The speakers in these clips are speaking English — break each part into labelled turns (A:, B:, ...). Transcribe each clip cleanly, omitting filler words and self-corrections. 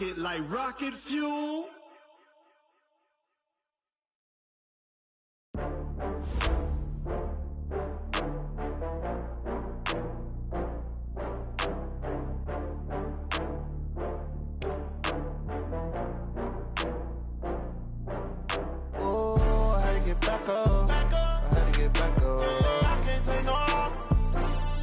A: it like rocket fuel.
B: Back up. I had to get back up. I can't take no loss.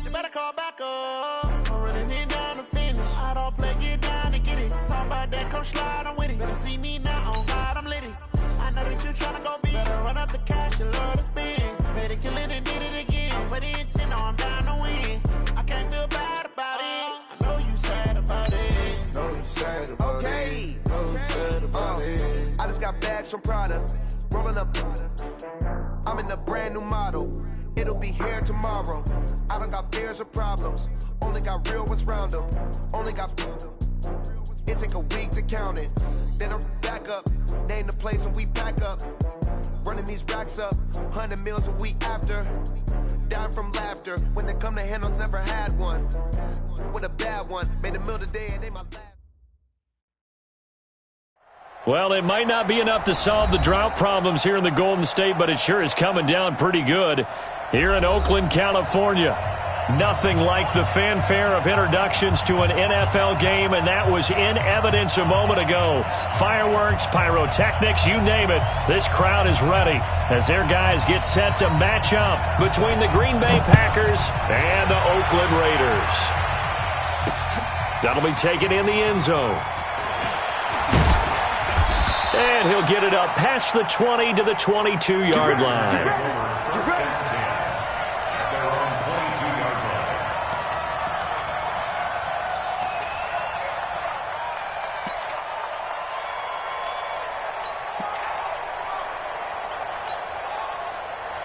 B: You better call back up. I'm running it down to finish. I don't play, get down to get it. Talk about that, come slide, I'm with it. Better see me now, on God, I'm litty. I know that you tryna go big. Better run up the cash, you love to spend. Better kill it and did it again. I'm with it 10, I'm down to win. I can't feel bad about it. I know you sad about it. Know you sad about it. Know you sad about it.
C: I just got bags from Prada. Rolling up, I'm in a brand new model. It'll be here tomorrow. I don't got fears or problems. Only got real ones round them. Only got. It take a week to count it. Then I'm back up. Name the place and we back up. Running these racks up. 100 meals a week after. Down from laughter. When they come to handles, never had one. With a bad one. Made a meal today and they my last.
D: Well, it might not be enough to solve the drought problems here in the Golden State, but it sure is coming down pretty good here in Oakland, California. Nothing like the fanfare of introductions to an NFL game, and that was in evidence a moment ago. Fireworks, pyrotechnics, you name it. This crowd is ready as their guys get set to match up between the Green Bay Packers and the Oakland Raiders. That'll be taken in the end zone. And he'll get it up past the 20 to the 22-yard line.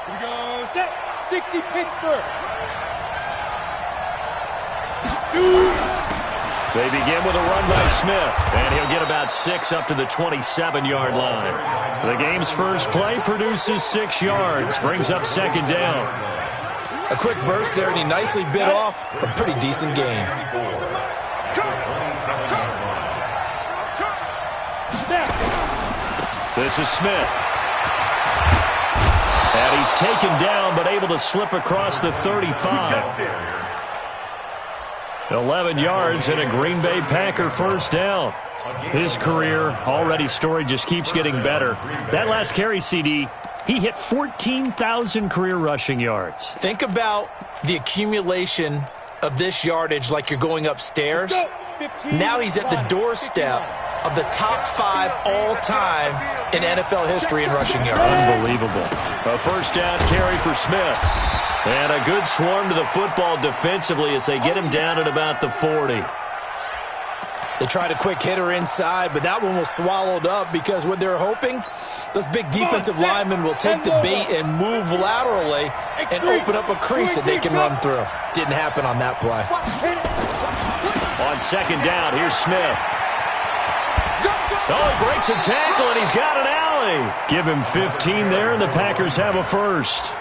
E: Here we go. Set. 60 Pittsburgh. Shoot.
D: They begin with a run by Smith, and he'll get about 6 up to the 27-yard line. The game's first play produces 6 yards, brings up second down.
F: A quick burst there, and he nicely bit off a pretty decent gain.
D: This is Smith. And he's taken down, but able to slip across the 35. 11 yards and a Green Bay Packer first down. His career already storied, just keeps getting better. That last carry, CD, he hit 14,000 career rushing yards.
F: Think about the accumulation of this yardage like you're going upstairs. Now he's at the doorstep of the top 5 all-time in NFL history in rushing yards.
D: Unbelievable. A first down carry for Smith. And a good swarm to the football defensively as they get him down at about the 40.
F: They tried a quick hitter inside, but that one was swallowed up because what they're hoping, those big defensive linemen will take the bait and move laterally and open up a crease that they can run through. Didn't happen on that play.
D: On second down, here's Smith. Oh, he breaks a tackle, and he's got an alley. Give him 15 there, and the Packers have a first.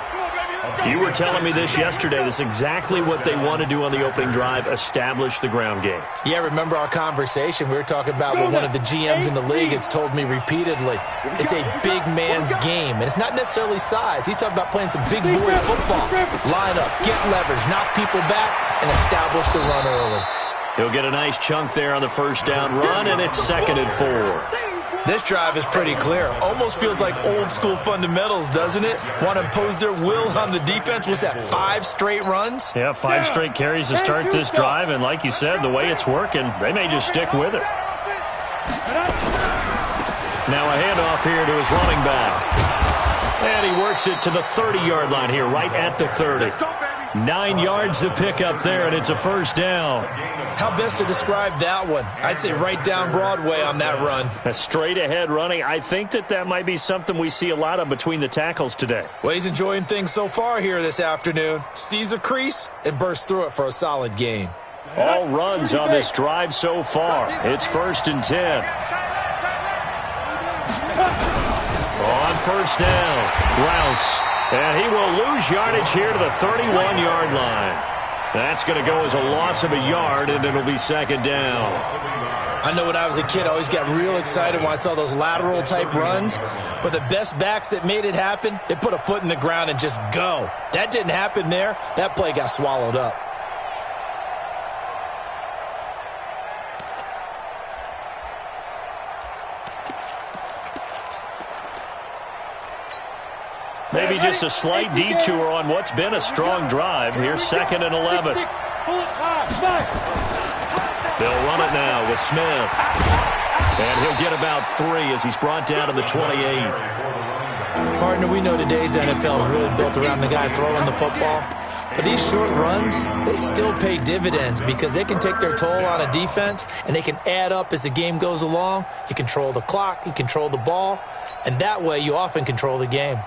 D: You were telling me this yesterday. This is exactly what they want to do on the opening drive, establish the ground game.
F: Yeah, remember our conversation? We were talking about what one of the GMs in the league has told me repeatedly. It's a big man's game, and it's not necessarily size. He's talking about playing some big boy football. Line up, get leverage, knock people back, and establish the run early.
D: He'll get a nice chunk there on the first down run, and it's 2nd and 4.
F: This drive is pretty clear. Almost feels like old-school fundamentals, doesn't it? Want to impose their will on the defense. Was that 5 straight runs?
D: Yeah, 5 straight carries to start this drive, and like you said, the way it's working, they may just stick with it. Now a handoff here to his running back. And he works it to the 30-yard line here, right at the 30. 9 yards to pick up there, and it's a first down.
F: How best to describe that one? I'd say right down Broadway on that run.
D: A straight-ahead running. I think that might be something we see a lot of between the tackles today.
F: Well, he's enjoying things so far here this afternoon. Sees a crease and bursts through it for a solid gain.
D: All runs on this drive so far. It's 1st and 10. On first down, Rouse. And he will lose yardage here to the 31-yard line. That's going to go as a loss of a yard, and it'll be 2nd down.
F: I know when I was a kid, I always got real excited when I saw those lateral-type runs. But the best backs that made it happen, they put a foot in the ground and just go. That didn't happen there. That play got swallowed up.
D: Maybe just a slight detour on what's been a strong drive. Here's 2nd and 11. They'll run it now with Smith. And he'll get about 3 as he's brought down to the 28.
F: Partner, we know today's NFL is really built around the guy throwing the football. But these short runs, they still pay dividends because they can take their toll on a defense and they can add up as the game goes along. You control the clock, you control the ball, and that way you often control the game.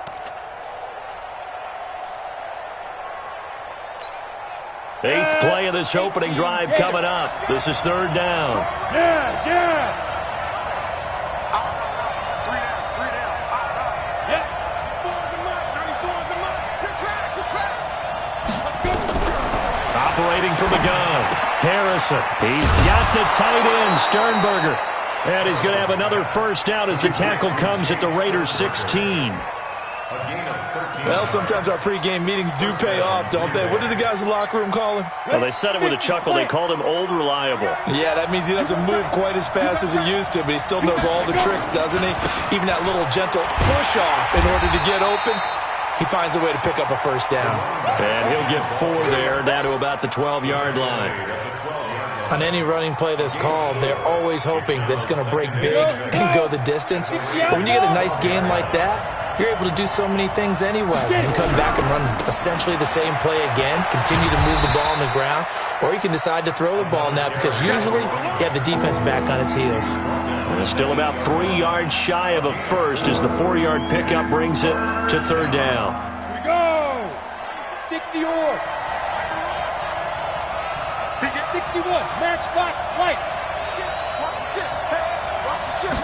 D: 8th play of this opening drive coming up. This is 3rd down. Operating from the gun. Harrison. He's got the tight end, Sternberger. And he's going to have another first down as the tackle comes at the Raiders' 16.
F: Well, sometimes our pregame meetings do pay off, don't they? What do the guys in the locker room call him?
D: Well, they said it with a chuckle. They called him Old Reliable.
F: Yeah, that means he doesn't move quite as fast as he used to, but he still knows all the tricks, doesn't he? Even that little gentle push-off in order to get open, he finds a way to pick up a first down.
D: And he'll get 4 there, down to about the 12-yard line.
F: On any running play that's called, they're always hoping that it's going to break big and go the distance. But when you get a nice gain like that, you're able to do so many things anyway. You can come back and run essentially the same play again, continue to move the ball on the ground, or you can decide to throw the ball now because usually you have the defense back on its heels.
D: And still about 3 yards shy of a first as the 4-yard pickup brings it to 3rd down.
E: Here we go! 60 or 61, matchbox lights. Watch the shit. Hey, watch the shit.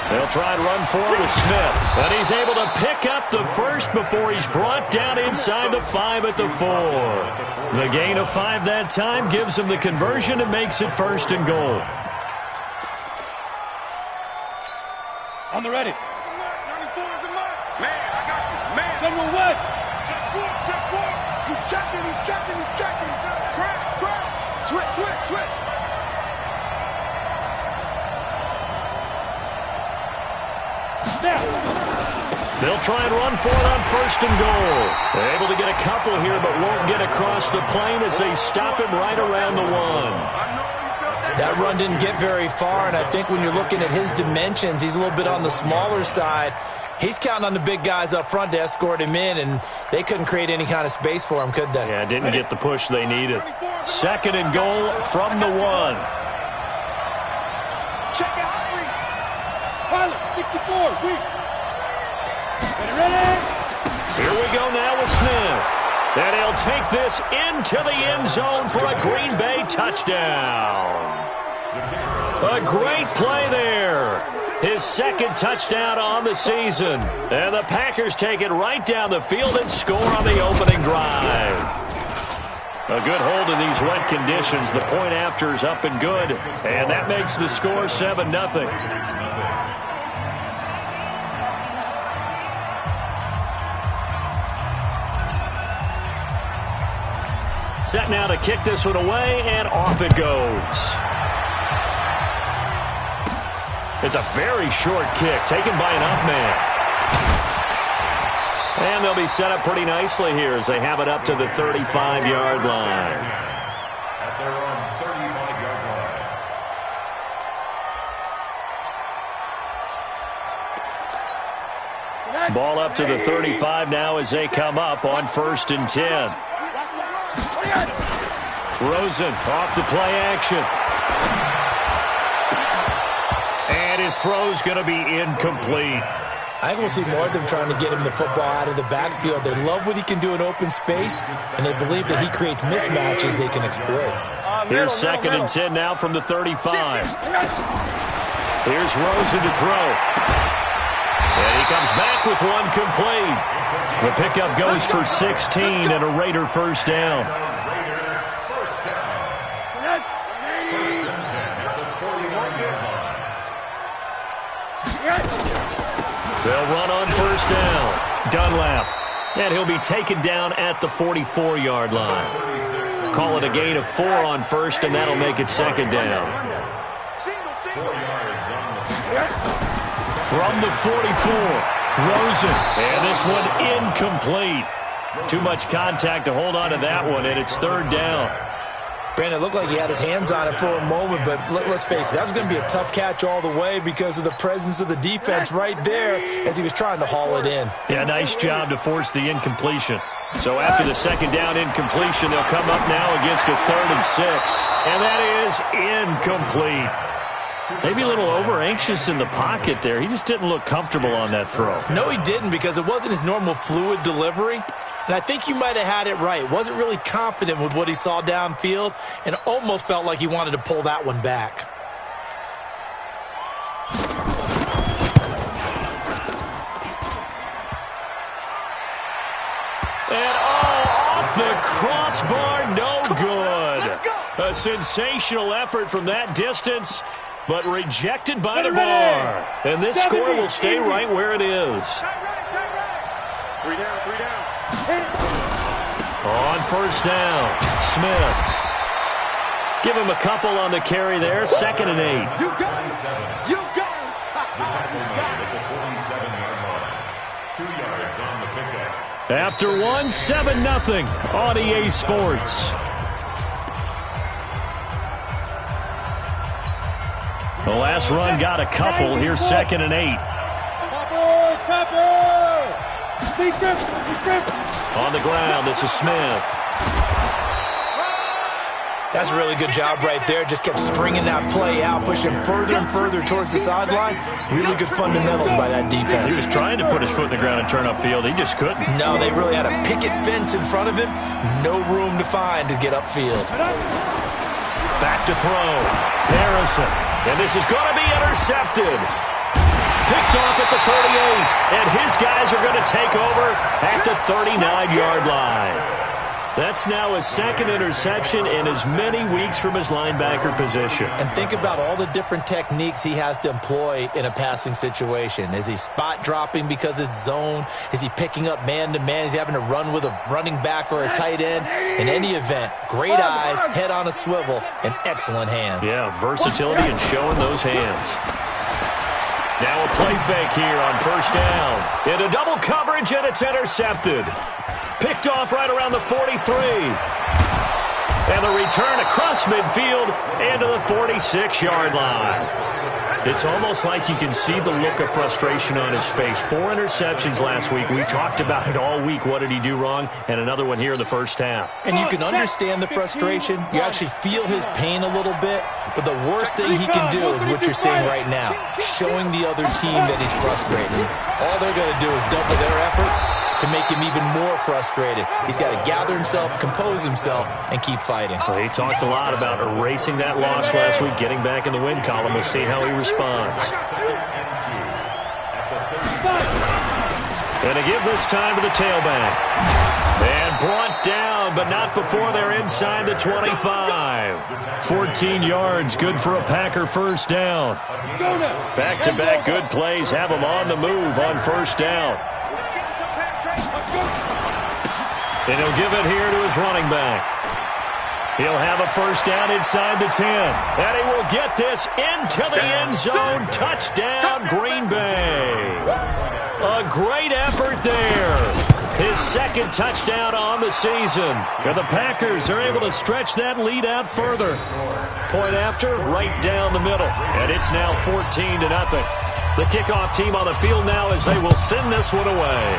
D: They'll try and run forward with Smith. But he's able to pick up the first before he's brought down inside the 5 at the 4. The gain of 5 that time gives him the conversion and makes it 1st and goal.
E: On the ready.
A: 94 is the mark. Man, I got you. Man.
E: General Woods.
A: Check 4. He's checking. Crash. Switch.
D: They'll try and run for it on 1st and goal. They're able to get a couple here, but won't get across the plane as they stop him right around the 1.
F: That run didn't get very far, and I think when you're looking at his dimensions, he's a little bit on the smaller side. He's counting on the big guys up front to escort him in, and they couldn't create any kind of space for him, could they?
D: Yeah, didn't get the push they needed. 2nd and goal from the 1.
A: Check it out.
E: Pilot, 64, weak. Ready?
D: Here we go now with Smith. And he'll take this into the end zone for a Green Bay touchdown. A great play there. His 2nd touchdown on the season. And the Packers take it right down the field and score on the opening drive. A good hold in these wet conditions. The point after is up and good. And that makes the score 7-0. Set now to kick this one away, and off it goes. It's a very short kick, taken by an up man. And they'll be set up pretty nicely here as they have it up to the 35-yard line.
G: At their own 35-yard line.
D: Ball up to the 35 now as they come up on 1st and 10. Rosen off the play action. And his throw's going to be incomplete.
F: I think we'll see more of them trying to get him the football out of the backfield. They love what he can do in open space, and they believe that he creates mismatches they can exploit.
D: Here's 2nd and 10 now from the 35. Here's Rosen to throw. And he comes back with one complete. The pickup goes for 16 and a Raider first down. They'll run on first down. Dunlap. And he'll be taken down at the 44-yard line. Call it a gain of 4 on first, and that'll make it second down. From the 44, Rosen. And this one incomplete. Too much contact to hold on to that one, and it's third down.
F: Brandon, it looked like he had his hands on it for a moment, but let's face it, that was going to be a tough catch all the way because of the presence of the defense right there as he was trying to haul it in.
D: Yeah, nice job to force the incompletion. So after the second down incompletion, they'll come up now against a 3rd and 6. And that is incomplete. Maybe a little over-anxious in the pocket there. He just didn't look comfortable on that throw.
F: No, he didn't, because it wasn't his normal fluid delivery. And I think you might have had it right. Wasn't really confident with what he saw downfield and almost felt like he wanted to pull that one back.
D: And off the crossbar, no good. A sensational effort from that distance, but rejected by the bar. And this score will stay right where it is.
A: 3 down, 3 down.
D: On first down, Smith. Give him a couple on the carry there, 2nd and 8.
A: You got it. You got it.
G: At the 47-yard line. 2 yards on the pickup.
D: After one, 7-0 on EA Sports. The last run got a couple. Here's 2nd and 8. On the ground, this is Smith.
F: That's a really good job right there. Just kept stringing that play out, pushing further and further towards the sideline. Really good fundamentals by that defense.
D: He was trying to put his foot in the ground and turn upfield. He just couldn't.
F: No, they really had a picket fence in front of him. No room to find to get upfield.
D: Back to throw. Harrison. And this is going to be intercepted. Picked off at the 38, and his guys are going to take over at the 39-yard line. That's now his 2nd interception in as many weeks from his linebacker position.
F: And think about all the different techniques he has to employ in a passing situation. Is he spot dropping because it's zone? Is he picking up man-to-man? Is he having to run with a running back or a tight end? In any event, great eyes, head on a swivel, and excellent hands.
D: Yeah, versatility and showing those hands. Now a play fake here on first down. Into double coverage, and it's intercepted. Picked off right around the 43. And the return across midfield and to the 46-yard line. It's almost like you can see the look of frustration on his face. 4 interceptions last week. We talked about it all week. What did he do wrong? And another one here in the first half.
F: And you can understand the frustration. You actually feel his pain a little bit. But the worst thing he can do is what you're seeing right now, showing the other team that he's frustrated. All they're going to do is double their efforts to make him even more frustrated. He's got to gather himself, compose himself, and keep fighting.
D: Well, he talked a lot about erasing that loss last week, getting back in the win column. We'll see how he responds. And to give this time to the tailback. And brought down, but not before they're inside the 25. 14 yards, good for a Packer first down. Back-to-back good plays have him on the move on first down. And he'll give it here to his running back. He'll have a first down inside the 10. And he will get this into the end zone. Touchdown, Green Bay. A great effort there. His 2nd touchdown on the season. And the Packers are able to stretch that lead out further. Point after, right down the middle. And it's now 14-0. The kickoff team on the field now as they will send this one away.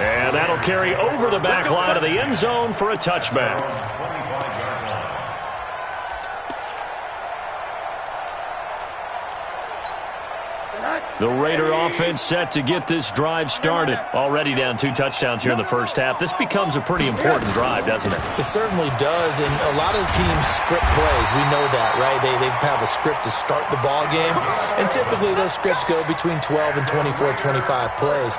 D: And that'll carry over the back line of the end zone for a touchback. The Raider offense set to get this drive started. Already down 2 touchdowns here in the first half. This becomes a pretty important drive, doesn't it?
F: It certainly does, and a lot of teams script plays. We know that, right? They have a script to start the ball game, and typically those scripts go between 12 and 24, 25 plays.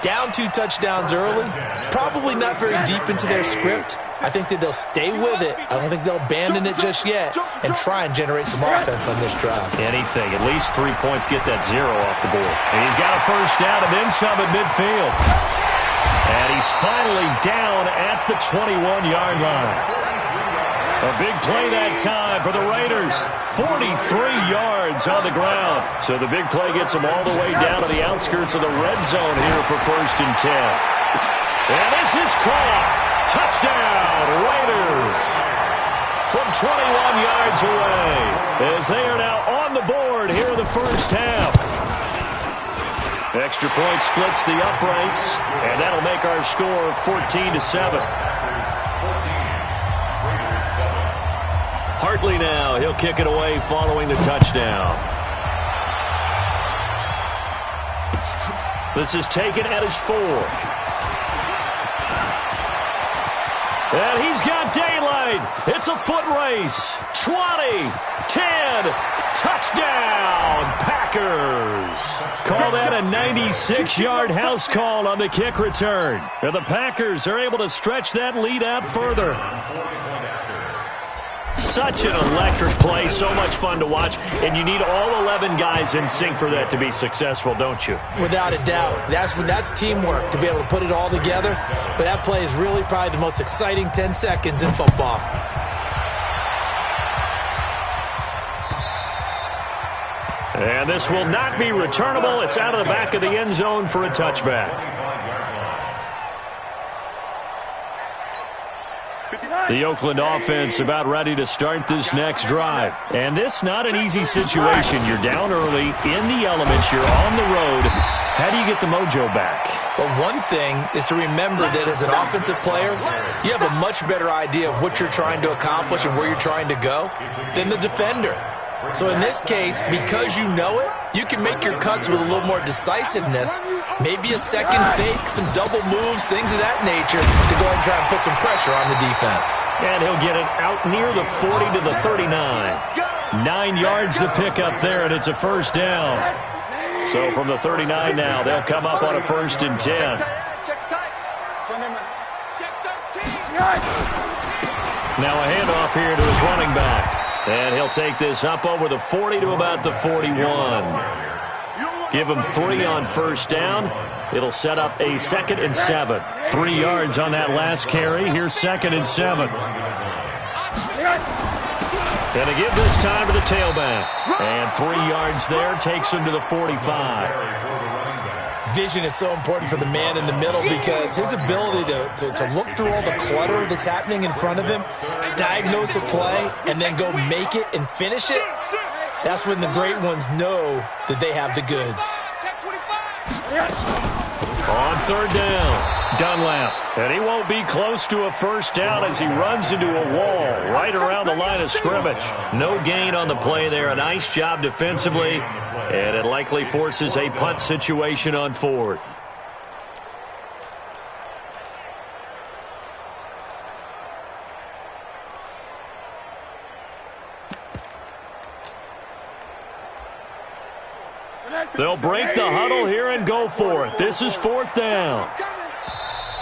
F: Down 2 touchdowns early, probably not very deep into their script. I think that they'll stay with it. I don't think they'll abandon it just yet and try and generate some offense on this drive.
D: Anything. At least 3 points, get that 0 off the board. And he's got a first down and then some at midfield. And he's finally down at the 21-yard line. A big play that time for the Raiders. 43 yards on the ground. So the big play gets them all the way down to the outskirts of the red zone here for 1st and 10. And this is caught. Touchdown, Raiders. From 21 yards away. As they are now on the board here in the first half. Extra point splits the uprights. And that'll make our score 14-7. Hartley now. He'll kick it away following the touchdown. This is taken at his 4. And he's got daylight. It's a foot race. 20, 10, touchdown, Packers. Call that a 96-yard house call on the kick return. And the Packers are able to stretch that lead out further. Such an electric play, so much fun to watch, and you need all 11 guys in sync for that to be successful, don't you?
F: Without a doubt. That's teamwork to be able to put it all together, but that play is really probably the most exciting 10 seconds in football.
D: And this will not be returnable. It's out of the back of the end zone for a touchback. The Oakland offense about ready to start this next drive. And this not an easy situation. You're down early, in the elements, you're on the road. How do you get the mojo back?
F: Well, one thing is to remember that as an offensive player, you have a much better idea of what you're trying to accomplish and where you're trying to go than the defender. So in this case, because you know it, you can make your cuts with a little more decisiveness, maybe a second fake, some double moves, things of that nature, to go ahead and try and put some pressure on the defense.
D: And he'll get it out near the 40 to the 39. 9 yards to pick up there, and it's a first down. So from the 39 now, they'll come up on a 1st and 10. Now a handoff here to his running back. And he'll take this up over the 40 to about the 41. Give him 3 on first down. It'll set up a 2nd and 7. 3 yards on that last carry. Here's 2nd and 7. Gonna give this time to the tailback. And 3 yards there takes him to the 45.
F: Vision is so important for the man in the middle because his ability to look through all the clutter that's happening in front of him, diagnose a play, and then go make it and finish it, that's when the great ones know that they have the goods.
D: On 3rd down, Dunlap. And he won't be close to a first down as he runs into a wall right around the line of scrimmage. No gain on the play there. A nice job defensively. And it likely forces a punt situation on 4th. They'll break the huddle here and go for it. This is 4th down.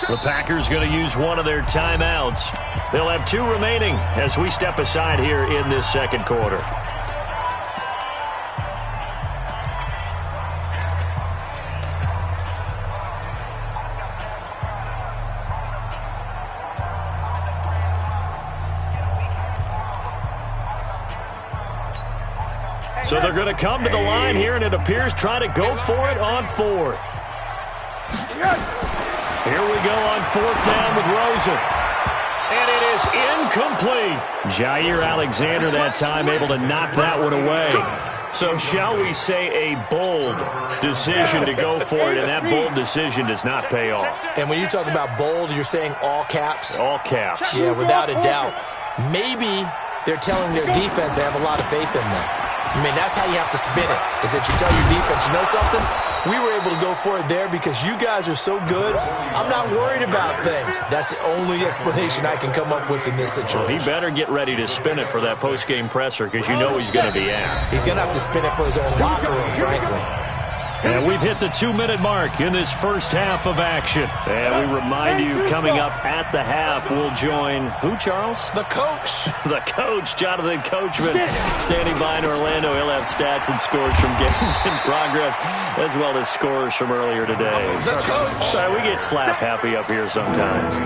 D: The Packers going to use one of their timeouts. They'll have 2 remaining as we step aside here in this 2nd quarter. So they're going to come to the line here, and it appears trying to go for it on 4th. Here we go on 4th down with Rosen. And it is incomplete. Jair Alexander that time able to knock that one away. So shall we say a bold decision to go for it, and that bold decision does not pay off.
F: And when you talk about bold, you're saying all caps?
D: All caps.
F: Yeah, without a doubt. Maybe they're telling their defense they have a lot of faith in them. I mean, that's how you have to spin it, is that you tell your defense, you know something? We were able to go for it there because you guys are so good. I'm not worried about things. That's the only explanation I can come up with in this situation.
D: Well, he better get ready to spin it for that post-game presser because you know he's going to be at.
F: He's going to have to spin it for his own locker room, frankly.
D: And we've hit the 2-minute mark in this first half of action. And we remind you, coming up at the half, we'll join who, Charles?
F: The coach.
D: The coach, Jonathan Coachman, standing by in Orlando. He'll have stats and scores from games in progress, as well as scores from earlier today.
F: The coach.
D: Sorry, we get slap happy up here sometimes.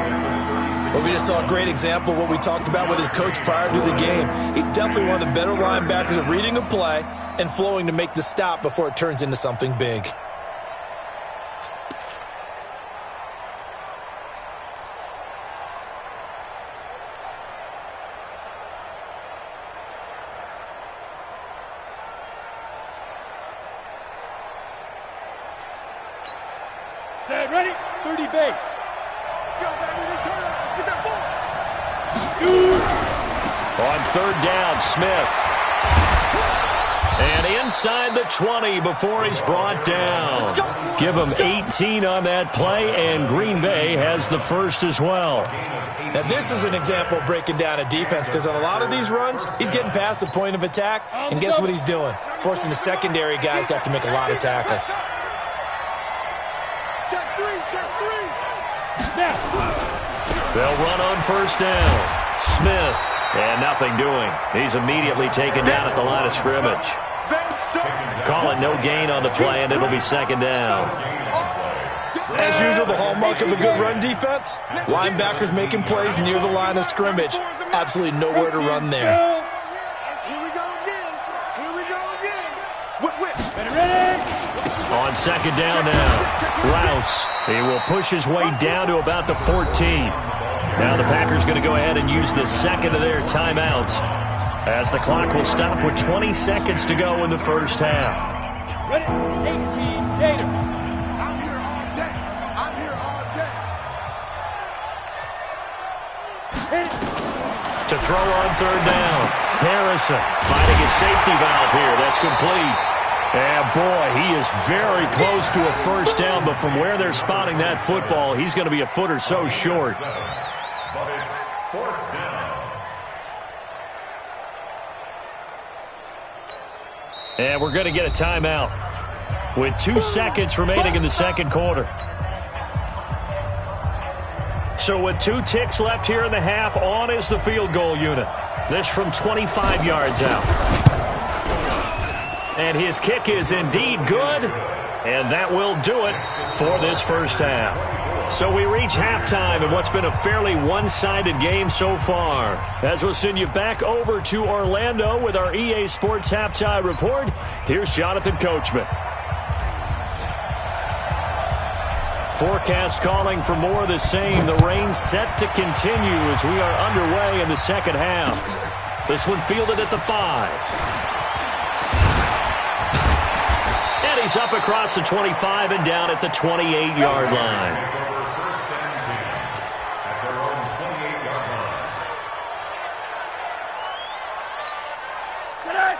F: Well, we just saw a great example of what we talked about with his coach prior to the game. He's definitely one of the better linebackers at reading a play and flowing to make the stop before it turns into something big.
E: Set, ready, 30 base.
A: Go, baby, return it. Get that ball.
E: Shoot.
D: On third down, Smith. And inside the 20 before he's brought down. Give him 18 on that play, and Green Bay has the first as well.
F: Now, this is an example of breaking down a defense, because on a lot of these runs, he's getting past the point of attack, and guess what he's doing? Forcing the secondary guys to have to make a lot of tackles.
A: Check three.
E: Now.
D: They'll run on first down. Smith, and nothing doing. He's immediately taken down at the line of scrimmage. Call it no gain on the play, and it'll be second down.
F: As usual, the hallmark of a good run defense, linebackers making plays near the line of scrimmage. Absolutely nowhere to run there.
A: Here we go again.
E: Ready.
D: On second down now, Rouse. He will push his way down to about the 14. Now the Packers going to go ahead and use the second of their timeouts, as the clock will stop with 20 seconds to go in the first half.
E: Ready, 18, Gator.
A: I'm here all day.
E: Hit it.
D: To throw on third down, Harrison finding his safety valve here. That's complete. And boy, he is very close to a first down, but from where they're spotting that football, he's going to be a foot or so short.
G: But it's fourth down.
D: And we're going to get a timeout with 2 seconds remaining in the second quarter. So with 2 ticks left here in the half, on is the field goal unit. This from 25 yards out. And his kick is indeed good, and that will do it for this first half. So we reach halftime in what's been a fairly one-sided game so far. As we'll send you back over to Orlando with our EA Sports Halftime Report, here's Jonathan Coachman. Forecast calling for more of the same. The rain set to continue as we are underway in the second half. This one fielded at the 5. And he's up across the 25 and down at the 28-yard line.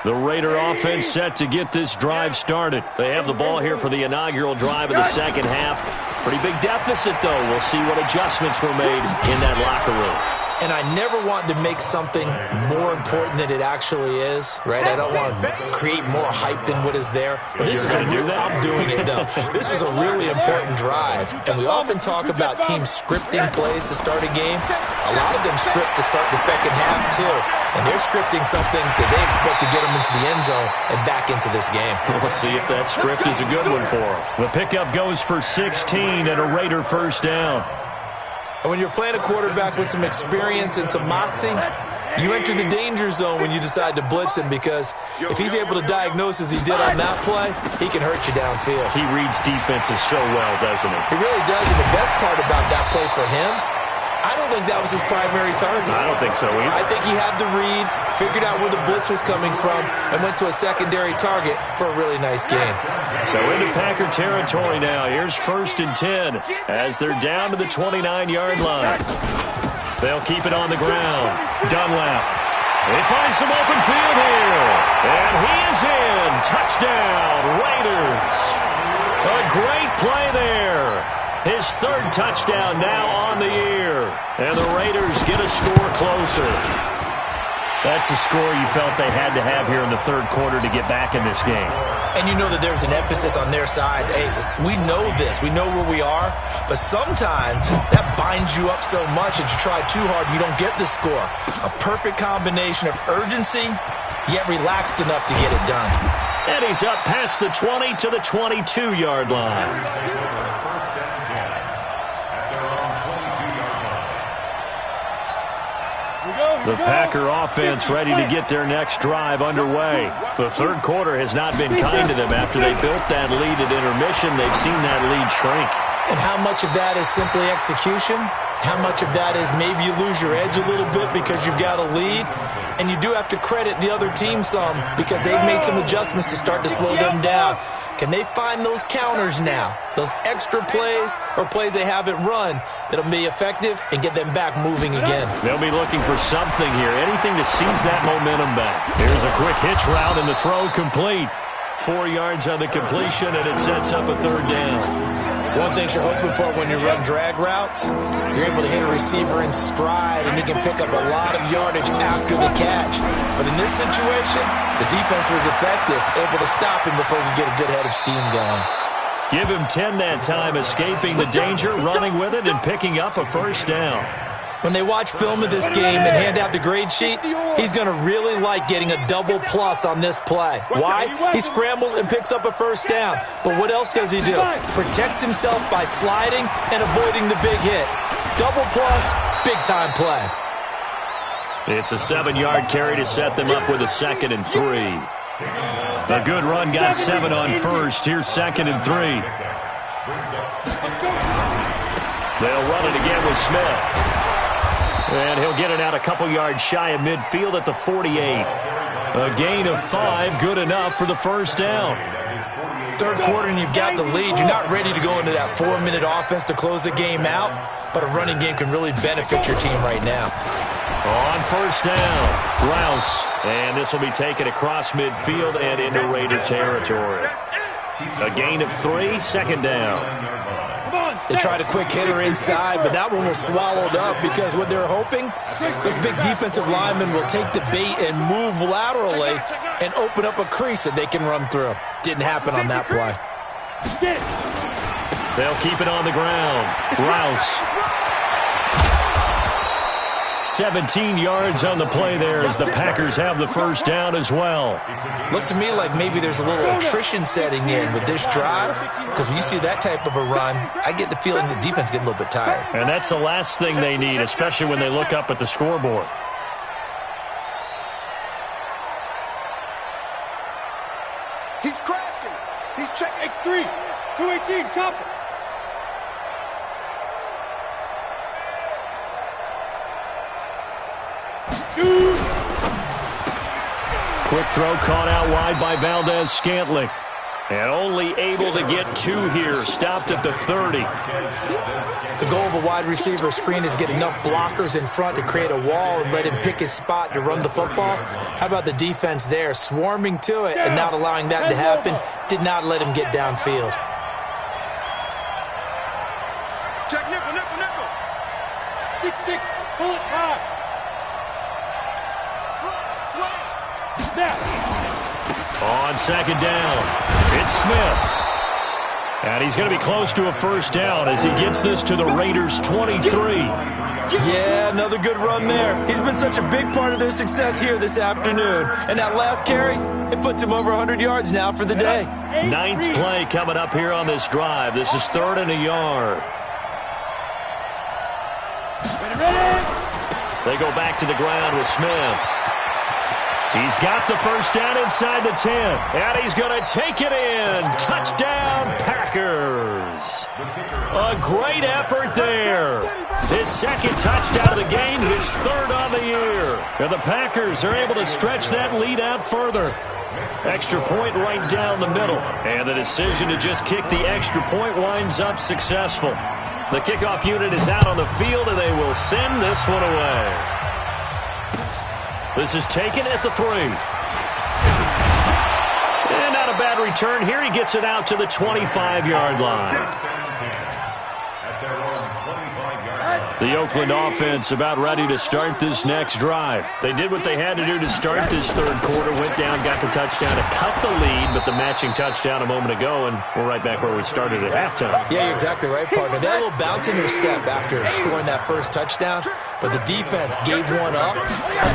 D: The Raider offense set to get this drive started. They have the ball here for the inaugural drive of the second half. Pretty big deficit, though. We'll see what adjustments were made in that locker room.
F: And I never want to make something more important than it actually is, right? I don't want to create more hype than what is there. But this is a real, I'm doing it, though. This is a really important drive. And we often talk about teams scripting plays to start a game. A lot of them script to start the second half, too. And they're scripting something that they expect to get them into the end zone and back into this game.
D: We'll see if that script is a good one for them. The pickup goes for 16 and a Raider first down.
F: And when you're playing a quarterback with some experience and some moxie, you enter the danger zone when you decide to blitz him, because if he's able to diagnose as he did on that play, he can hurt you downfield.
D: He reads defenses so well, doesn't he?
F: He really does, and the best part about that play for him, I don't think that was his primary target.
D: I don't think so either.
F: I think he had the read, figured out where the blitz was coming from, and went to a secondary target for a really nice game.
D: So into Packer territory now. Here's 1st and 10 as they're down to the 29-yard line. They'll keep it on the ground. Dunlap. They find some open field here. And he is in. Touchdown, Raiders. A great play there. His 3rd touchdown now on the year. And the Raiders get a score closer. That's a score you felt they had to have here in the third quarter to get back in this game.
F: And you know that there's an emphasis on their side. Hey, we know this. We know where we are. But sometimes that binds you up so much that you try too hard and you don't get the score. A perfect combination of urgency, yet relaxed enough to get it done.
D: And he's up past the 20 to the 22-yard line. The Packer offense ready to get their next drive underway. The third quarter has not been kind to them. After they built that lead at intermission, they've seen that lead shrink.
F: And how much of that is simply execution? How much of that is maybe you lose your edge a little bit because you've got a lead? And you do have to credit the other team some because they've made some adjustments to start to slow them down. Can they find those counters now, those extra plays or plays they haven't run that'll be effective and get them back moving again?
D: They'll be looking for something here, anything to seize that momentum back. Here's a quick hitch route and the throw complete. 4 yards on the completion, and it sets up a third down.
F: One thing you're hoping for when you run drag routes, you're able to hit a receiver in stride, and he can pick up a lot of yardage after the catch. But in this situation, the defense was effective, able to stop him before he could get a good head of steam going.
D: Give him 10 that time, escaping the danger, running with it, and picking up a first down.
F: When they watch film of this game and hand out the grade sheets, he's going to really like getting a double plus on this play. Why? He scrambles and picks up a first down. But what else does he do? Protects himself by sliding and avoiding the big hit. Double plus, big-time play.
D: It's a 7-yard carry to set them up with a 2nd and 3. A good run got 7 on first. Here's 2nd and 3. They'll run it again with Smith. And he'll get it out a couple yards shy of midfield at the 48. A gain of 5, good enough for the first down.
F: Third quarter and you've got the lead. You're not ready to go into that 4-minute offense to close the game out, but a running game can really benefit your team right now.
D: On first down, Rouse. And this will be taken across midfield and into Raider territory. A gain of 3, 2nd down.
F: They tried a quick hitter inside, but that one was swallowed up because what they're hoping, those big defensive linemen will take the bait and move laterally and open up a crease that they can run through. Didn't happen on that play.
D: They'll keep it on the ground. Rouse. 17 yards on the play there as the Packers have the first down as well.
F: Looks to me like maybe there's a little attrition setting in with this drive, because when you see that type of a run, I get the feeling the defense getting a little bit tired.
D: And that's the last thing they need, especially when they look up at the scoreboard.
A: He's crashing. He's checking.
E: X3, 218, chopper. Shoot.
D: Quick throw caught out wide by Valdez-Scantling. And only able to get 2 here. Stopped at the 30.
F: The goal of a wide receiver screen is get enough blockers in front to create a wall and let him pick his spot to run the football. How about the defense there, swarming to it and not allowing that to happen? Did not let him get downfield.
A: Check nickel, nickel, nickel.
E: 6-6, pull it high. Now.
D: On 2nd down, it's Smith. And he's going to be close to a first down as he gets this to the Raiders' 23.
F: Yeah, another good run there. He's been such a big part of their success here this afternoon. And that last carry, it puts him over 100 yards now for the day.
D: 9th play coming up here on this drive. This is 3rd and a yard. They go back to the ground with Smith. He's got the first down inside the 10, and he's going to take it in. Touchdown, Packers. A great effort there. His 2nd touchdown of the game, his 3rd on the year. And the Packers are able to stretch that lead out further. Extra point right down the middle. And the decision to just kick the extra point winds up successful. The kickoff unit is out on the field, and they will send this one away. This is taken at the 3. And not a bad return here. He gets it out to the 25-yard line. The Oakland offense about ready to start this next drive. They did what they had to do to start this third quarter, went down, got the touchdown to cut the lead, but the matching touchdown a moment ago, and we're right back where we started at halftime.
F: Yeah, you're exactly right, partner. They had a little bounce in their step after scoring that first touchdown, but the defense gave one up.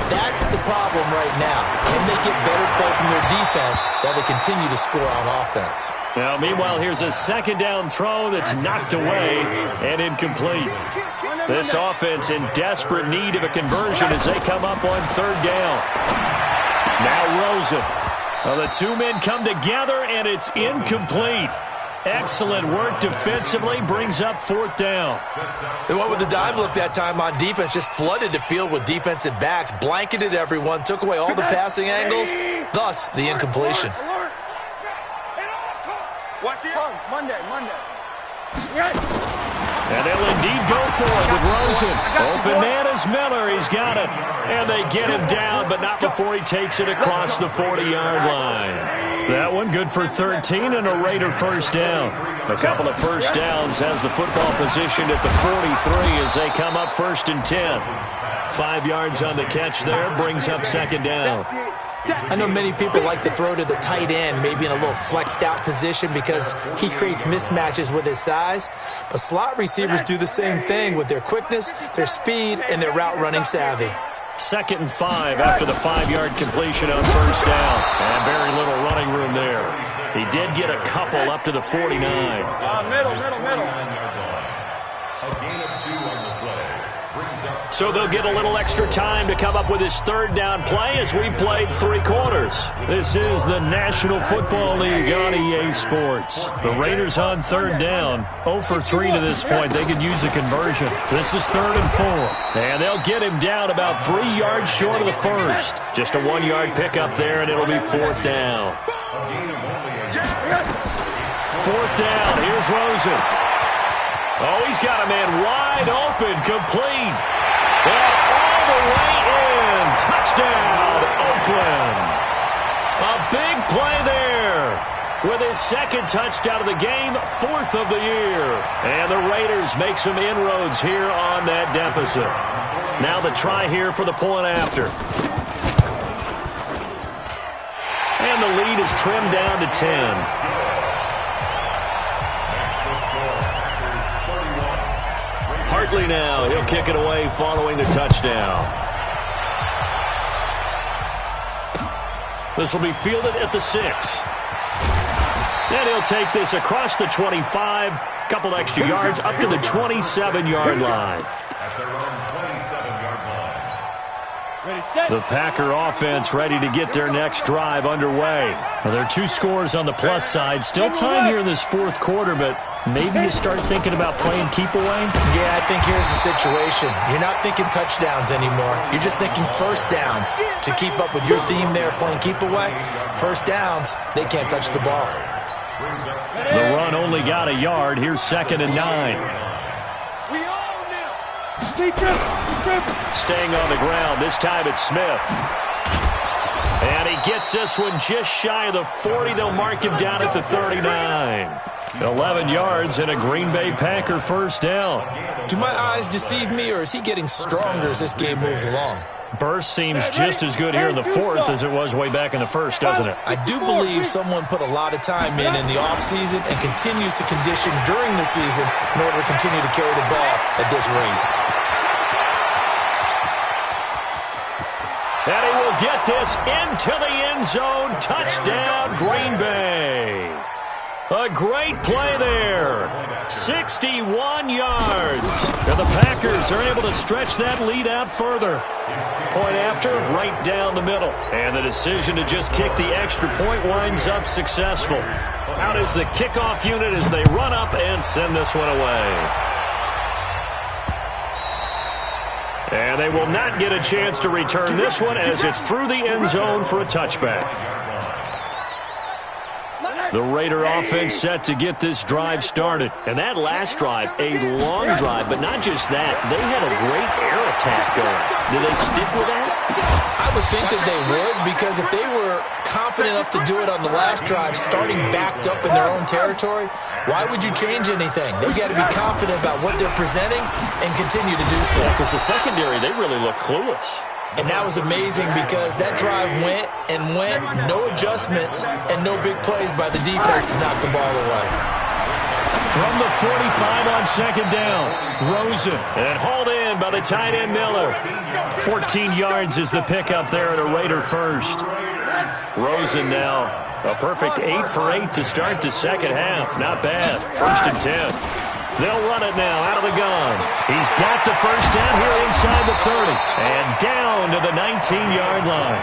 F: That's the problem right now. Can they get better play from their defense while they continue to score on offense?
D: Now, meanwhile, here's a second down throw that's knocked away and incomplete. This offense in desperate need of a conversion as they come up on third down. Now Rosen. Well, the two men come together, and it's incomplete. Excellent work defensively, brings up fourth down.
F: They went with the dime look that time on defense, just flooded the field with defensive backs, blanketed everyone, took away all the passing angles, thus the incompletion.
A: Watch it.
E: Monday.
D: And they'll indeed go for it with Rosen. Open man is Miller. He's got it. And they get him down, but not before he takes it across the 40-yard line. That one good for 13 and a Raider first down. A couple of first downs has the football positioned at the 43 as they come up first and 10. 5 yards on the catch there, brings up second down.
F: I know many people like to throw to the tight end, maybe in a little flexed out position because he creates mismatches with his size. But slot receivers do the same thing with their quickness, their speed, and their route running savvy.
D: 2nd and 5 after the 5-yard completion on first down. And very little running room there. He did get a couple up to the 49.
E: Middle.
G: A gain of 2 on the play. Brings up
D: So they'll get a little extra time to come up with his third down play as we've played 3 quarters. This is the National Football League on EA Sports. The Raiders on third down. 0 for 3 to this point. They could use a conversion. This is 3rd and 4. And they'll get him down about 3 yards short of the first. Just a 1-yard pickup there, and it'll be 4th down. 4th down. Here's Rosen. Oh, he's got a man wide open, complete. And all the way in. Touchdown, Oakland. A big play there. With his 2nd touchdown of the game, 4th of the year. And the Raiders make some inroads here on that deficit. Now the try here for the point after. And the lead is trimmed down to 10. Hartley now. He'll kick it away following the touchdown. This will be fielded at the 6. And he'll take this across the 25. Couple extra yards up to the 27-yard line.
G: at their own 27-yard line.
D: The Packer offense ready to get their next drive underway. Well, there are 2 scores on the plus side. Still time here in this 4th quarter, but maybe you start thinking about playing keep away?
F: Yeah, I think here's the situation. You're not thinking touchdowns anymore. You're just thinking first downs. To keep up with your theme there, playing keep away, first downs, they can't touch the ball.
D: The run only got a yard. Here's 2nd and 9. Staying on the ground. This time it's Smith. And he gets this one just shy of the 40. They'll mark him down at the 39. 11 yards and a Green Bay Packer first down.
F: Do my eyes deceive me, or is he getting stronger as this game moves along?
D: Burst seems just as good here in the 4th as it was way back in the 1st, doesn't it?
F: I do believe someone put a lot of time in the offseason and continues to condition during the season in order to continue to carry the ball at this rate.
D: And he will get this into the end zone. Touchdown, Green Bay. A great play there. 61 yards. And the Packers are able to stretch that lead out further. Point after, right down the middle. And the decision to just kick the extra point winds up successful. Out is the kickoff unit as they run up and send this one away. And they will not get a chance to return this one as it's through the end zone for a touchback. The Raider offense set to get this drive started. And that last drive, a long drive, but not just that. They had a great air attack going. Do they stick with that?
F: I would think that they would, because if they were confident enough to do it on the last drive, starting backed up in their own territory, why would you change anything? They've got to be confident about what they're presenting and continue to do so.
D: Because the secondary, they really look clueless.
F: And that was amazing because that drive went and went, no adjustments and no big plays by the defense to knock the ball away.
D: From the 45 on second down, Rosen, and hauled in by the tight end Miller. 14 yards is the pickup there at a Raider first. Rosen now a perfect 8 for 8 to start the second half. Not bad. 1st and 10. They'll run it now out of the gun. He's got the first down here inside the 30 and down to the 19-yard line.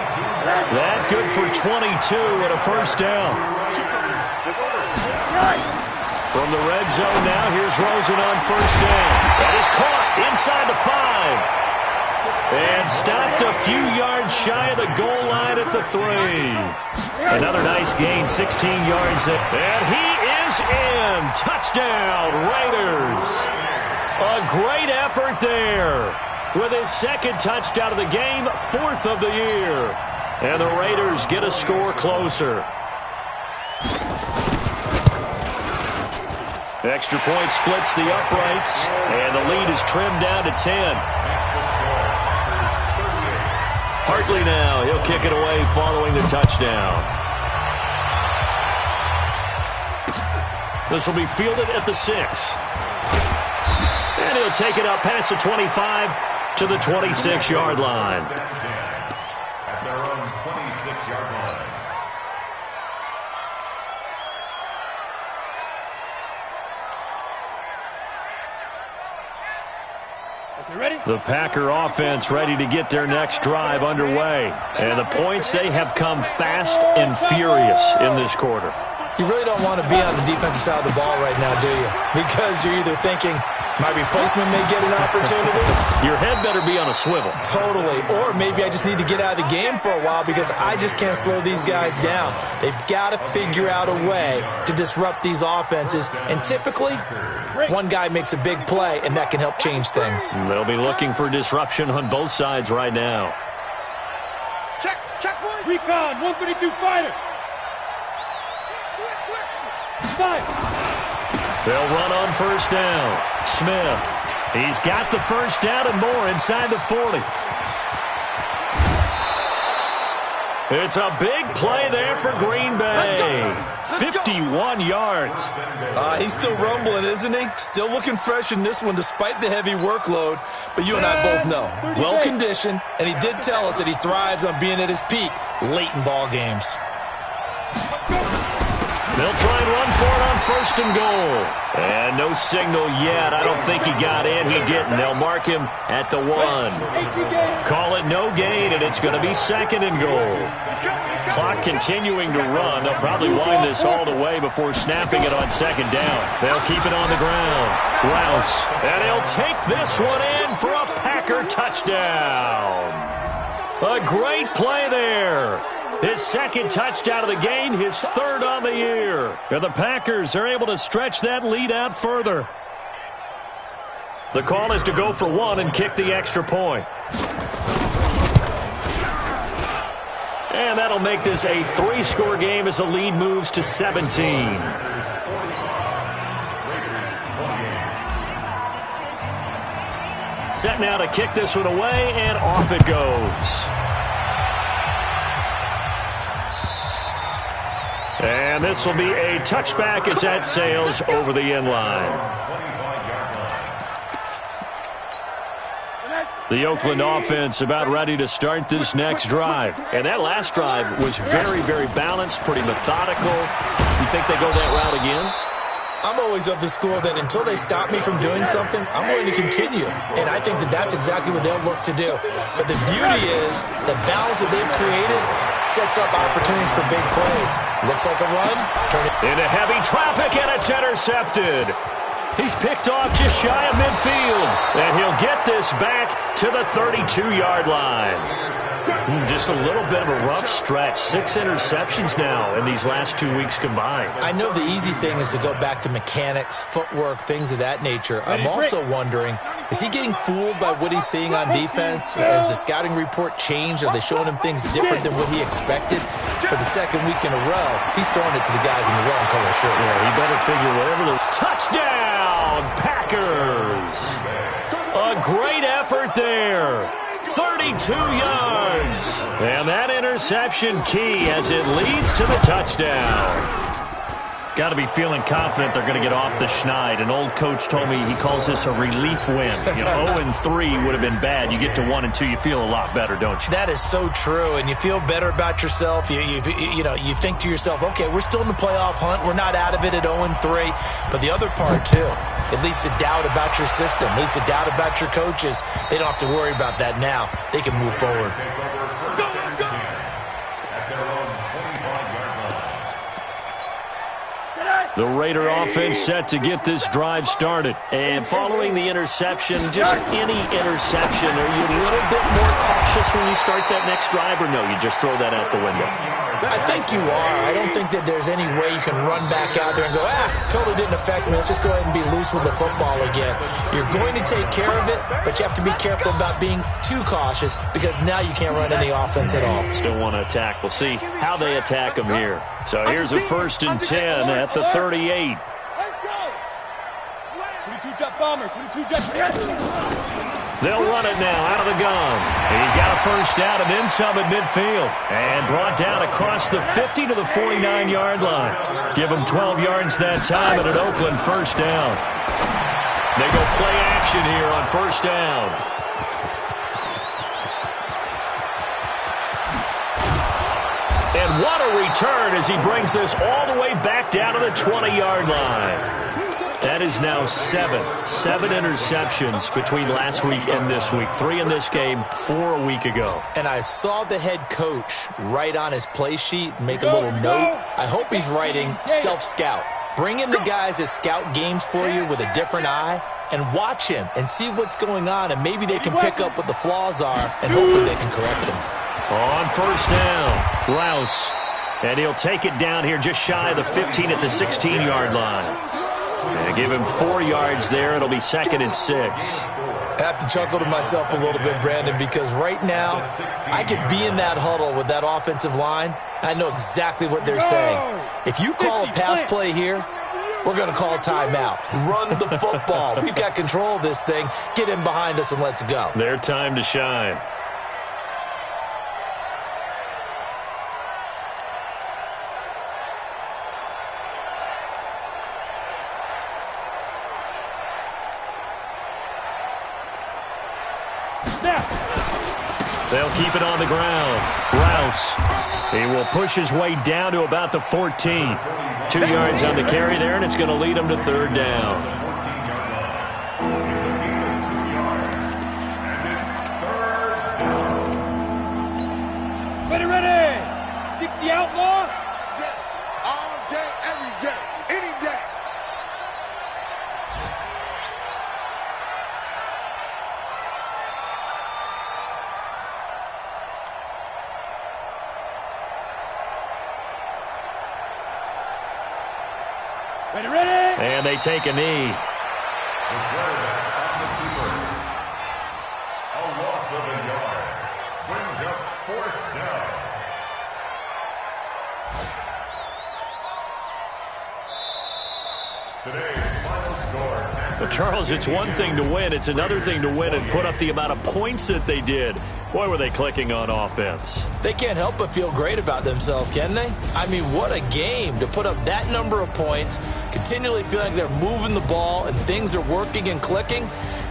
D: That good for 22 and a first down. From the red zone now, here's Rosen on first down. That is caught inside the 5. And stopped a few yards shy of the goal line at the 3. Another nice gain, 16 yards. And he is in. Touchdown, Raiders. A great effort there. With his second touchdown of the game, 4th of the year. And the Raiders get a score closer. Extra point splits the uprights, and the lead is trimmed down to 10. Hartley now, he'll kick it away following the touchdown. This will be fielded at the 6. And he'll take it up past the 25 to the 26-yard line.
G: At their own 26-yard line.
D: The Packer offense ready to get their next drive underway. And the points, they have come fast and furious in this quarter.
F: You really don't want to be on the defensive side of the ball right now, do you? Because you're either thinking, my replacement may get an opportunity.
D: Your head better be on a swivel.
F: Totally. Or maybe I just need to get out of the game for a while because I just can't slow these guys down. They've got to figure out a way to disrupt these offenses. And typically, one guy makes a big play, and that can help change things.
D: They'll be looking for disruption on both sides right now.
E: Check, recon, 132 fighter. Switch.
D: They'll run on first down. Smith. He's got the first down and more inside the 40. It's a big play there for Green Bay. 51 yards.
F: He's still rumbling, isn't he? Still looking fresh in this one despite the heavy workload. But you and I both know, well-conditioned, and he did tell us that he thrives on being at his peak late in ball games.
D: They'll try and run for it on first and goal. And no signal yet. I don't think he got in. He didn't. They'll mark him at the 1. Call it no gain, and it's going to be 2nd and goal. Clock continuing to run. They'll probably wind this all the way before snapping it on 2nd down. They'll keep it on the ground. Rouse. And he'll take this one in for a Packer touchdown. A great play there. His 2nd touchdown of the game, his 3rd on the year. And the Packers are able to stretch that lead out further. The call is to go for 1 and kick the extra point. And that'll make this a 3-score game as the lead moves to 17. Set now to kick this one away, and off it goes. And this will be a touchback as that sails over the end line. The Oakland offense about ready to start this next drive. And that last drive was very, very balanced, pretty methodical. You think they go that route again?
F: I'm always of the school that until they stop me from doing something, I'm going to continue. And I think that that's exactly what they'll look to do. But the beauty is the balance that they've created sets up opportunities for big plays. Looks like a run. Turn it
D: into heavy traffic, and it's intercepted. He's picked off just shy of midfield. And he'll get this back to the 32-yard line. Just a little bit of a rough stretch. 6 interceptions now in these last 2 weeks combined.
F: I know the easy thing is to go back to mechanics, footwork, things of that nature. I'm also wondering, Is he getting fooled by what he's seeing on defense? Has the scouting report changed? Are they showing him things different than what he expected? For the second week in a row, he's throwing it to the guys in the wrong color shirts.
D: Yeah, he better figure whatever the... Touchdown, Packers! A great effort there. 32 yards. And that interception key as it leads to the touchdown. Got to be feeling confident they're going to get off the schneid. An old coach told me he calls this a relief win. 0-3 would have been bad. You get to 1-2, you feel a lot better, don't you?
F: That is so true, and you feel better about yourself. You think to yourself, okay, we're still in the playoff hunt. We're not out of it at 0-3. But the other part, too, it leads to doubt about your system. It leads to doubt about your coaches. They don't have to worry about that now. They can move forward.
D: The Raider offense set to get this drive started. And following the interception, just any interception, are you a little bit more cautious when you start that next drive, or no, you just throw that out the window?
F: I think you are. I don't think that there's any way you can run back out there and go, totally didn't affect me. Let's just go ahead and be loose with the football again. You're going to take care of it, but you have to be careful about being too cautious because now you can't run any offense at all.
D: Still want to attack. We'll see how they attack them here. So here's a 1st and 10 at the 38.
E: 22 jet bomber, 22 jet.
D: They'll run it now out of the gun. He's got a first down and then some at midfield. And brought down across the 50 to the 49-yard line. Give him 12 yards that time and an Oakland first down. They go play action here on first down. And what a return as he brings this all the way back down to the 20-yard line. That is now seven interceptions between last week and this week. 3 in this game, 4 a week ago.
F: And I saw the head coach write on his play sheet, make a little note. I hope he's writing self-scout. Bring in the guys that scout games for you with a different eye and watch him and see what's going on, and maybe they can pick up what the flaws are, and hopefully they can correct them.
D: On first down, Rouse. And he'll take it down here just shy of the 15 at the 16-yard line. And give him 4 yards there. It'll be 2nd and 6.
F: I have to chuckle to myself a little bit, Brandon, because right now I could be in that huddle with that offensive line. I know exactly what they're saying. If you call a pass play here, we're going to call a timeout. Run the football. We've got control of this thing. Get in behind us and let's go.
D: Their time to shine. They'll keep it on the ground. Rouse. He will push his way down to about the 14. 2 yards on the carry there, and it's going to lead him to 3rd down.
E: Ready. 60 outlaw.
A: Yeah. All day, every day, any day.
E: Ready.
D: And they take a knee.
G: The quarterback on the keeper. A loss of a yard. Brings up 4th down. Today's final score.
D: Well, Charles, it's one thing to win. It's another thing to win and put up the amount of points that they did. Boy, were they clicking on offense.
F: They can't help but feel great about themselves, can they? I mean, what a game to put up that number of points, continually feeling like they're moving the ball and things are working and clicking.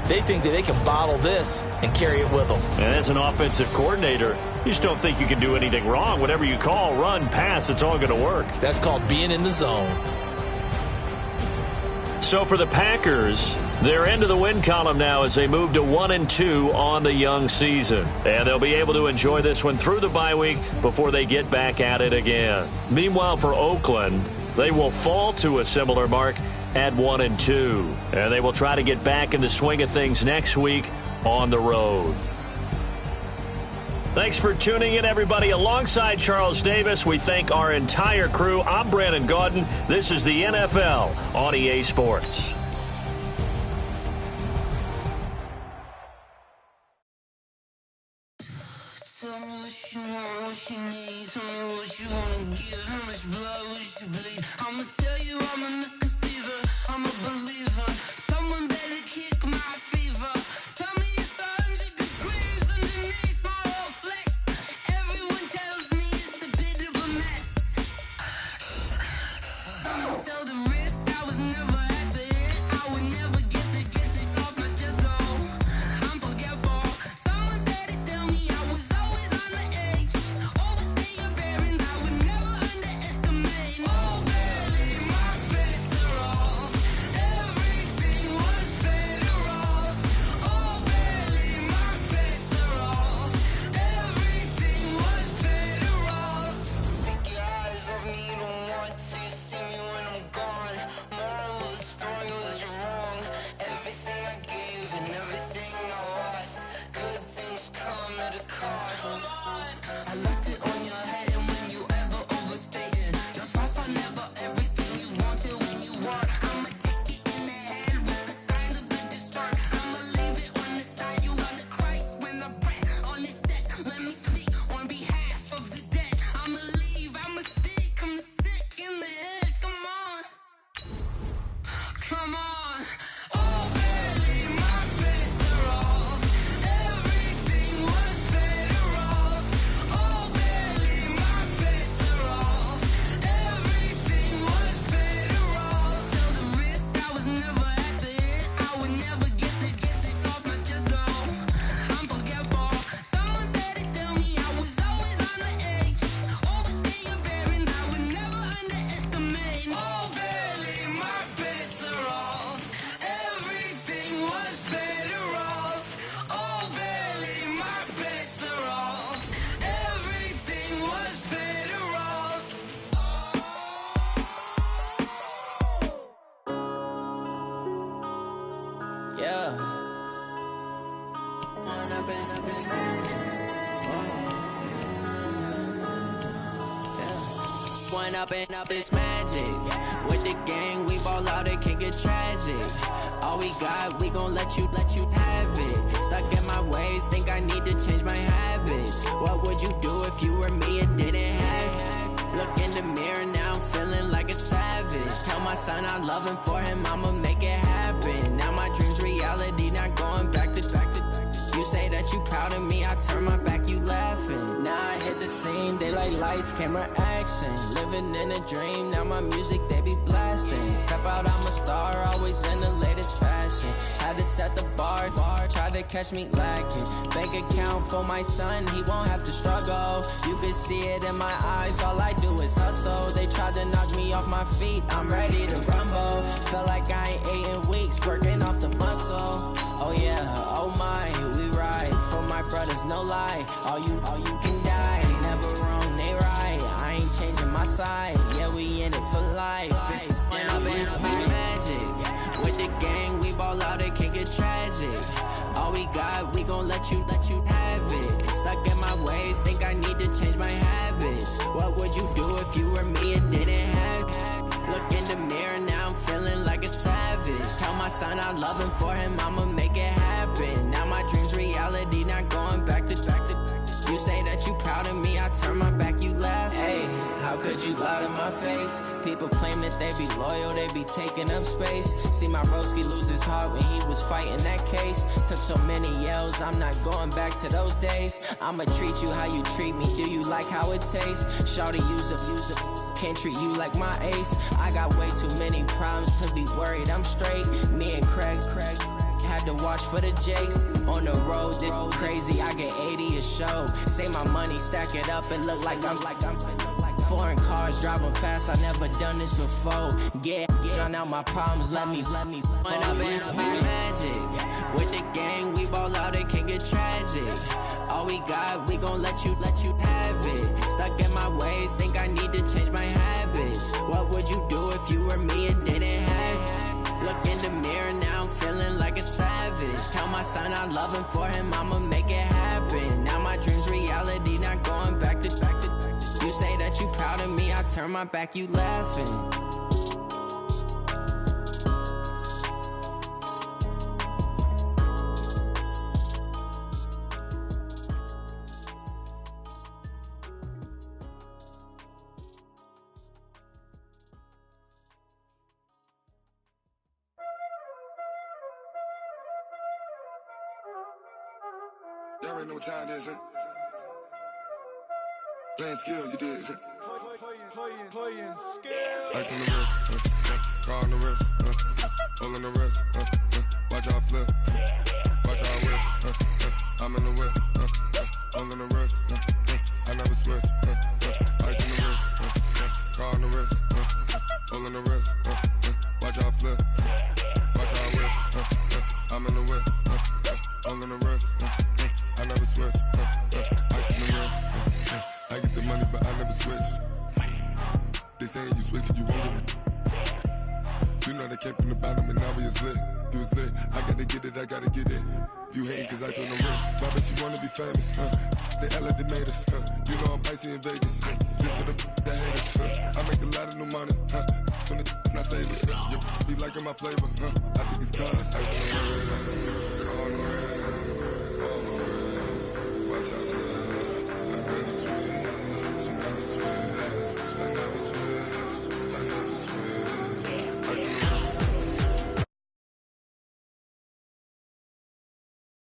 F: They think that they can bottle this and carry it with them.
D: And as an offensive coordinator, you just don't think you can do anything wrong. Whatever you call, run, pass, it's all going to work.
F: That's called being in the zone.
D: So for the Packers, they're into the win column now as they move to 1-2 on the young season. And they'll be able to enjoy this one through the bye week before they get back at it again. Meanwhile, for Oakland, they will fall to a similar mark at 1-2. And they will try to get back in the swing of things next week on the road. Thanks for tuning in, everybody. Alongside Charles Davis, we thank our entire crew. I'm Brandon Gaudin. This is the NFL on EA Sports.
H: a misconceiver, I'm a believer. Someone better kick my fever. Tell me it's 100 degrees underneath my whole flesh. Everyone tells me it's a bit of a mess. Someone tell the wrist I was never at the end. I would never get the off my chest though. I'm forgetful. Someone better tell me I was always on the edge. Overstay your bearings, I would never underestimate. Oh, barely, my bets are off. Everything was better off. Oh, barely, my bets are off. Everything was better off. Take your eyes off me, you don't want to see me when I'm gone. Moral of the story was you're wrong. Everything I gave and everything I lost. Good things come at a cost. I left it on your head, and when you ever overstay it, your thoughts are never everything you wanted when you want. I'ma take it in the head with the signs of the distort. I'ma leave it on the side. You wanna Christ when I breath on this set. Let me speak on behalf of the dead. I'ma leave, I'ma speak. I'm the sick in the head. Come on, come on. Oh, barely, my bets are off. Everything was better off. Oh, barely, my bets are off. Everything was better off. Tell the wrist I was never at the end. I would never get the off my chest though. I'm forgetful. Someone better tell me I was always on the edge. Overstay your bearings, I would never underestimate. Oh, barely, my bets are off. Everything was better off. Oh, barely, my bets are off. Everything was better off. Yeah. When I've been up this When up and up it's magic. With the gang, we ball out, it can get tragic. All we got, we gon' let you have it. Stuck in my ways, think I need to change my habits. What would you do if you were me and didn't have it? Look in the mirror now, I'm feeling like a savage. Tell my son I love him, for him I'ma make it happen. Now my dream's reality, not going back to. You say that you proud of me, I turn my back, you laughing. Now I hit the scene, they like lights, camera, action. Living in a dream, now my music, they be blasting. Step out, I'm a star, always in the latest fashion. Had to set the bar, try to catch me lacking. Bank account for my son, he won't have to struggle. You can see it in my eyes, all I do is hustle. They tried to knock me off my feet, I'm ready to rumble. Feel like I ain't ate in weeks, working off the muscle. Oh yeah, oh my, we ride for my brothers, no lie. All you can die, never wrong, they right. I ain't changing my side, yeah, we in it for life. When I've been up, it's magic. With the gang, we ball out, it can get tragic. All we got, we gon' let you have it. Stuck in my ways, think I need to change my habits. What would you do if you were me and didn't have it? Look in the mirror, now I'm feeling like a savage. Tell my son I love him, for him I'ma make it happen. Now my dream's reality, not going back to. You say that you proud of me, I turn my back, you laugh. Hey, how could you lie to my face? People claim that they be loyal, they be taking up space. See my broski lose his heart when he was fighting that case. Took so many yells, I'm not going back to those days. I'ma treat you how you treat me, do you like how it tastes? Shawty, use up, can't treat you like my ace. I got way too many problems to be worried, I'm straight. Me and Craig had to watch for the Jakes. On the road, this crazy, I get 80 a show. Say my money, stack it up, and look like I'm foreign cars, driving fast, I never done this before. Get drown out my problems, let me. When I've been up, it's magic. With the gang, we ball out, it can get tragic. All we got, we gon' let you have it. Stuck in my ways, think I need to change my habits. What would you do if you were me and didn't have it? Look in the mirror, now I'm feeling like a savage. Tell my son I love him, for him I'ma make it happen. Now my dream's reality, not going back to. You say that you proud of me, I turn my back, you laughing.
I: already know what time it is, huh? Playing skills, you did, huh?
B: Playing skills.
I: Ice on the wrist, car on the wrist, hole in the wrist, watch how I flip, watch how I whip, I'm in the whip, hole in the wrist, I never switch, ice in the wrist, car on the wrist, hole in the wrist, watch how I flip, watch how I whip, I'm in the whip, hole in the wrist, I never switch, ice in the wrist, I get the money but I never switch. They saying you switch and you won't get it. You know they came from the bottom and now we is lit. You was lit, I gotta get it, I gotta get it. You hating cause ice on the wrist. Why bet you wanna be famous, They act like they made us, You know I'm icy in Vegas, This for the that hate us, I make a lot of new money, When the not save us, You be liking my flavor, I think it's cause ice on the wrist.